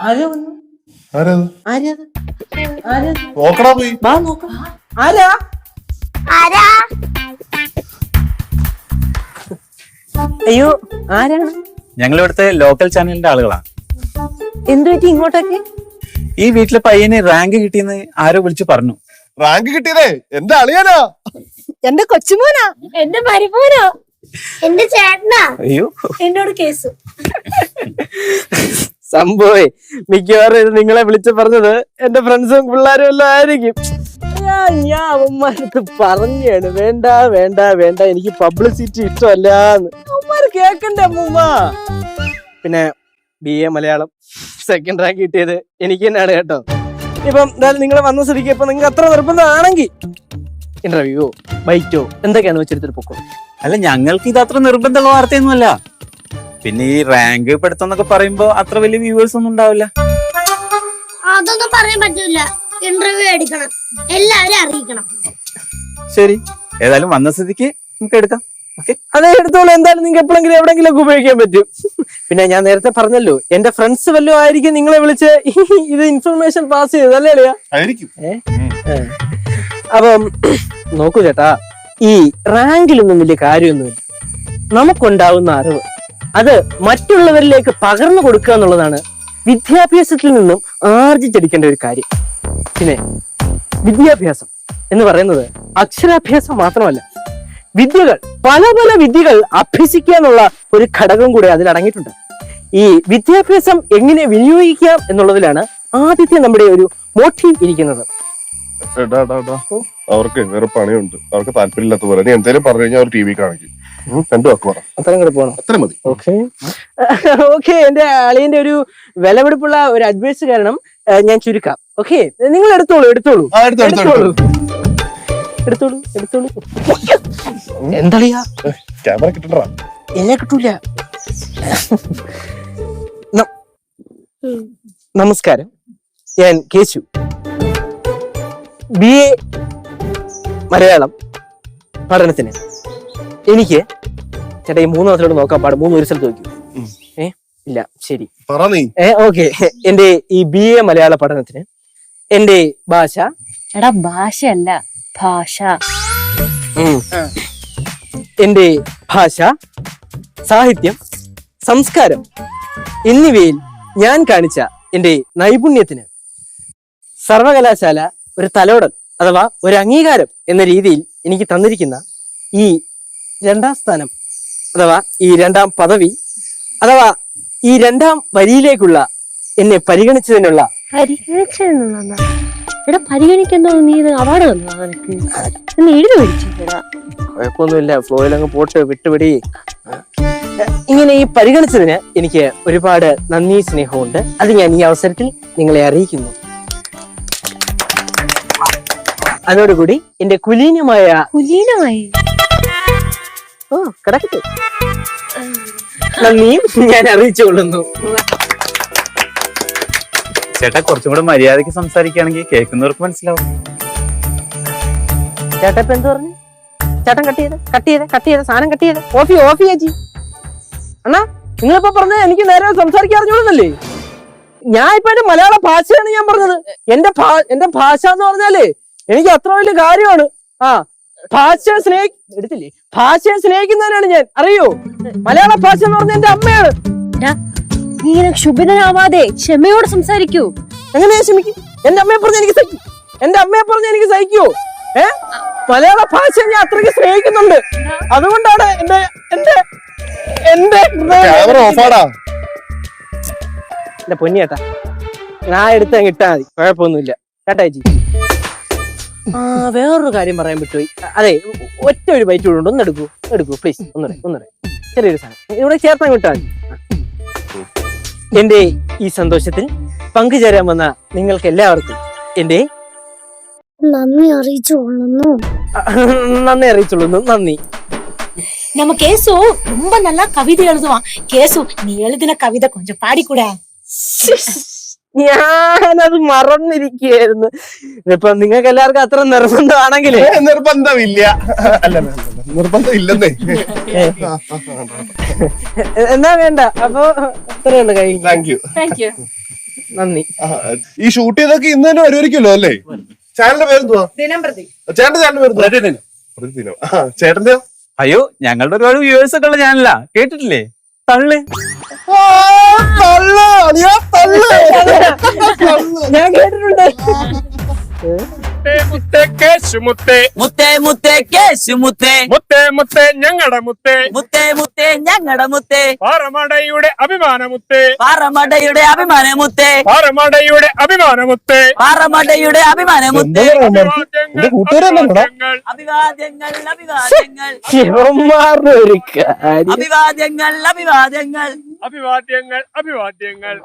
അയ്യോ, ആരാണ്? ഞങ്ങൾ ഇവിടുത്തെ ലോക്കൽ ചാനലിന്റെ ആളുകളാണ്. എന്തു പറ്റി ഇങ്ങോട്ടൊക്കെ? ഈ വീട്ടിലെ പയ്യന് റാങ്ക് കിട്ടിയെന്ന് ആരോ വിളിച്ചു പറഞ്ഞു. റാങ്ക് കിട്ടിയതേ എന്റെ അളിയനാ, എന്റെ കൊച്ചുമോനാ, എന്റെ മരുമോനാ, എന്റെ ചേട്ടനാ. അയ്യോ, എന്നോട് കേസ്. സംഭവേ മിക്കവാറും ഇത് നിങ്ങളെ വിളിച്ചു പറഞ്ഞത് എന്റെ ഫ്രണ്ട്സും പിള്ളേരും എല്ലാം ആയിരിക്കും. ഞാൻ അവന്മാരത്ത് പറഞ്ഞാണ് വേണ്ട വേണ്ട വേണ്ട, എനിക്ക് പബ്ലിസിറ്റി ഇഷ്ടമല്ലാന്ന്. അവന്മാര് കേക്കണ്ടേ അമ്മൂമ്മ? പിന്നെ BA മലയാളം സെക്കൻഡ് റാങ്ക് കിട്ടിയത് എനിക്ക് തന്നെയാണ് കേട്ടോ. ഇപ്പം എന്തായാലും നിങ്ങൾ വന്ന സ്ഥിതിക്ക് ഇപ്പൊ നിങ്ങൾക്ക് അത്ര നിർബന്ധമാണെങ്കിൽ ഇന്റർവ്യൂവോ ബൈറ്റോ എന്തൊക്കെയാന്ന് വെച്ചെടുത്തിട്ട് പൊക്കോ. അല്ല, ഞങ്ങൾക്ക് ഇത് അത്ര നിർബന്ധമുള്ള വാർത്തയൊന്നുമല്ല. പിന്നെ ഈ റാങ്ക് പെടുത്തെന്നൊക്കെ പറയുമ്പോ അത്ര വലിയ വ്യൂവേഴ്സ് ഒന്നും ഉണ്ടാവില്ല. അതൊന്നും പറയാൻ പറ്റൂല. ഇന്റർവ്യൂ എടുക്കണം, എല്ലാവരും അറിയിക്കണം. ശരി, ഏതായാലും വന്ന സ്ഥിതിക്ക് നമുക്ക് എടുക്കാം. അതേ എടുത്തോളൂ. എന്തായാലും നിങ്ങൾക്ക് എപ്പോഴെങ്കിലും എവിടെങ്കിലും ഉപയോഗിക്കാൻ പറ്റും. പിന്നെ ഞാൻ നേരത്തെ പറഞ്ഞല്ലോ, എന്റെ ഫ്രണ്ട്സ് വല്ലതും ആയിരിക്കും നിങ്ങളെ വിളിച്ച് ഇത് ഇൻഫർമേഷൻ പാസ് ചെയ്തത്, അല്ലേ അളിയാ? അപ്പം നോക്കൂ ചേട്ടാ, ഈ റാങ്കിലൊന്നും വലിയ കാര്യമൊന്നുമില്ല. നമുക്കുണ്ടാവുന്ന അറിവ് അത് മറ്റുള്ളവരിലേക്ക് പകർന്നു കൊടുക്കുക എന്നുള്ളതാണ് വിദ്യാഭ്യാസത്തിൽ നിന്നും ആർജിച്ചെടുക്കേണ്ട ഒരു കാര്യം. പിന്നെ വിദ്യാഭ്യാസം എന്ന് പറയുന്നത് അക്ഷരാഭ്യാസം മാത്രമല്ല, വിദ്യകൾ, പല പല വിദ്യകൾ അഭ്യസിക്കുക എന്നുള്ള ഒരു ഘടകം കൂടെ അതിൽ അടങ്ങിയിട്ടുണ്ട്. ഈ വിദ്യാഭ്യാസം എങ്ങനെ വിനിയോഗിക്കാം എന്നുള്ളതിലാണ് ആദ്യത്തെ നമ്മുടെ ഒരു മോട്ടീവ് ഇരിക്കുന്നത്. അവർക്ക് വേറെ പണിയുണ്ട്, അവർക്ക് താല്പര്യമില്ലാത്ത പോലെ നീ എന്തെങ്കിലും പറഞ്ഞു കഴിഞ്ഞാൽ അവർ TV കാണിക്കും. രണ്ടു വാക്ക് പറ, അത്രയും കൂടെ പോകണം. അത്ര മതി. ഓക്കെ, എന്റെ അളിയന്റെ ഒരു വിലപിടിപ്പുള്ള ഒരു അഡ്വൈസ് കാരണം ഞാൻ ചുരുക്കാം. ഓക്കെ, നിങ്ങൾ എടുത്തോളൂ എടുത്തോളൂ എടുത്തോളൂ എടുത്തോളൂ എടുത്തോളൂ. എന്താളിയാ ക്യാമറ കിട്ടണ്ടാ? എന്നെ കിട്ടൂല. നമസ്കാരം, ഞാൻ കേശു, BA മലയാളം പഠനത്തിന്. എനിക്ക് ചേട്ടാ ഈ 3 ദിവസത്തോട് നോക്കാൻ പാടും. 3 ഒരു സ്ഥലത്ത് നോക്കൂ. ഇല്ല, ശരി. ഓക്കെ, എന്റെ ഈ BA മലയാള പഠനത്തിന് എന്റെ ഭാഷ, എടാ ഭാഷയല്ല ഭാഷ, എന്റെ ഭാഷ, സാഹിത്യം, സംസ്കാരം എന്നിവയിൽ ഞാൻ കാണിച്ച എന്റെ നൈപുണ്യത്തിന് സർവകലാശാല ഒരു തലോടൽ അഥവാ ഒരു അംഗീകാരം എന്ന രീതിയിൽ എനിക്ക് തന്നിരിക്കുന്ന ഈ 2ാം സ്ഥാനം അഥവാ ഈ 2ാം പദവി അഥവാ ഈ 2ാം വരിയിലേക്കുള്ള എന്നെ പരിഗണിച്ചതിനുള്ള പരിഗണിക്കുന്നോ നീ ഇത് അവാർഡ് തന്നോ? എഴുതി മേടിച്ചില്ലടാ. കുഴപ്പമൊന്നുമില്ല, ഫ്ലോയിൽ അങ്ങ് പോട്ട് വിട്ടുപിടി. ഇങ്ങനെ ഈ പരിഗണിച്ചതിന് എനിക്ക് ഒരുപാട് നന്ദി സ്നേഹമുണ്ട്. അത് ഞാൻ ഈ അവസരത്തിൽ നിങ്ങളെ അറിയിക്കുന്നു. അതോടുകൂടി എന്റെ കുലീനമായി കിടക്കട്ടെ നന്ദിയും ഞാൻ അറിയിച്ചുകൊള്ളുന്നു. ചേട്ടാ, കുറച്ചും കൂടെ മര്യാദയ്ക്ക് സംസാരിക്കുകയാണെങ്കിൽ കേൾക്കുന്നവർക്ക് മനസ്സിലാവും. ചേട്ടാ ഇപ്പൊ എന്ത് പറഞ്ഞു? ചേട്ടൻ കട്ട് ചെയ്ത് സാധനം കട്ട് ചെയ്ത് ഓഫി ചേച്ചി. അണ്ണാ, നിങ്ങളിപ്പോ പറഞ്ഞത് എനിക്ക് നേരെ സംസാരിക്കാൻ അറിഞ്ഞോളന്നല്ലേ? ഞാൻ ഇപ്പൊ എന്റെ മലയാള ഭാഷയാണ് ഞാൻ പറഞ്ഞത്. എന്റെ ഭാഷ എന്ന് പറഞ്ഞാലേ എനിക്ക് അത്ര വലിയ കാര്യമാണ്. ഭാഷയെ സ്നേഹിക്കുന്നവരാണ് ഞാൻ, അറിയോ? മലയാള ഭാഷ എന്ന് പറഞ്ഞ എന്റെ അമ്മയാണ്. നീ ക്ഷുഭിതനാവാതെ ക്ഷമയോടെ സംസാരിക്കൂ. എങ്ങനെയാ ക്ഷമിക്കും? എന്റെ അമ്മയെ പറഞ്ഞ എനിക്ക് സഹിക്കുവോ? മലയാള ഭാഷ ഞാൻ അത്രയ്ക്ക് സ്നേഹിക്കുന്നുണ്ട്. അതുകൊണ്ടാണ് എന്റെ പൊന്നിയേട്ടാ, ഞാൻ എടുത്ത് അങ്ങ് ഇട്ടാ മതി, കുഴപ്പമൊന്നുമില്ല കേട്ടാ ചേച്ചി. വേറൊരു കാര്യം പറയാൻ പറ്റുമോ? അതെ, ഒറ്റ ഒരു ബൈറ്റ് കൂടെ ഒന്ന് എടുക്കൂ പ്ലീസ്. ഒന്നുകൂടെ ചെറിയൊരു സാധനം ഇവിടെ ചേർത്താൻ കിട്ടാൻ മതി. എന്റെ ഈ സന്തോഷത്തിൽ പങ്കുചേരാൻ വന്ന നിങ്ങൾക്ക് എല്ലാവർക്കും എന്റെ നന്ദി അറിയിച്ചുകൊള്ളുന്നു. നന്ദി. நம்ம கேசு ரொம்ப நல்லா கவிதை எழுதுவான். கேசு, நீ எழுதின கவிதை கொஞ்சம் பாடிக்கூட. ഞാനത് മറന്നിരിക്കുകയായിരുന്നു. ഇപ്പൊ നിങ്ങൾക്ക് എല്ലാവർക്കും അത്ര നിർബന്ധമാണെങ്കിൽ നിർബന്ധമില്ലെന്നേ. എന്നാ വേണ്ട, അപ്പൊ അത്രയുള്ളു. കഴിഞ്ഞു. Thank you. നന്ദി. ഈ ഷൂട്ട് ചെയ്തൊക്കെ ഇന്ന് തന്നെ വരുമായിരിക്കുമല്ലോ അല്ലേ? ചാനലിന്റെ പേരെന്തുവാ? ചേട്ടന്റെ ചാനലിന്റെ പേര് പ്രതിദിനം. ചേട്ടന്റെ അയ്യോ ഞങ്ങളുടെ ഒരുപാട് വ്യൂവേഴ്സ് ഒക്കെ ഉള്ള ചാനലാ, കേട്ടിട്ടില്ലേ? തള്ളു. ഞാൻ കേട്ടിട്ടുണ്ട്. മുത്തേ കേശുമുത്തേ മുത്തേ മുത്തേ കേശുമുത്തേ മുത്തേ മുത്തേ ഞങ്ങടെ മുത്തേ മുത്തേ മുത്തേ ഞങ്ങടെ മുത്തേ പാറമടയുടെ അഭിമാനമുത്തേ പാറമടയുടെ അഭിമാനമുത്തേ പാറമടയുടെ അഭിമാനമുത്തേ പാറമടയുടെ അഭിമാനമുത്തേ എന്റെ കൂട്ടുകാരല്ലേ? അഭിവാദ്യങ്ങൾ അഭിവാദ്യങ്ങൾ ശിവന്മാരുടെ ഒരു കാര്യം. അഭിവാദ്യങ്ങൾ അഭിവാദ്യങ്ങൾ അഭിവാദ്യങ്ങൾ അഭിവാദ്യങ്ങൾ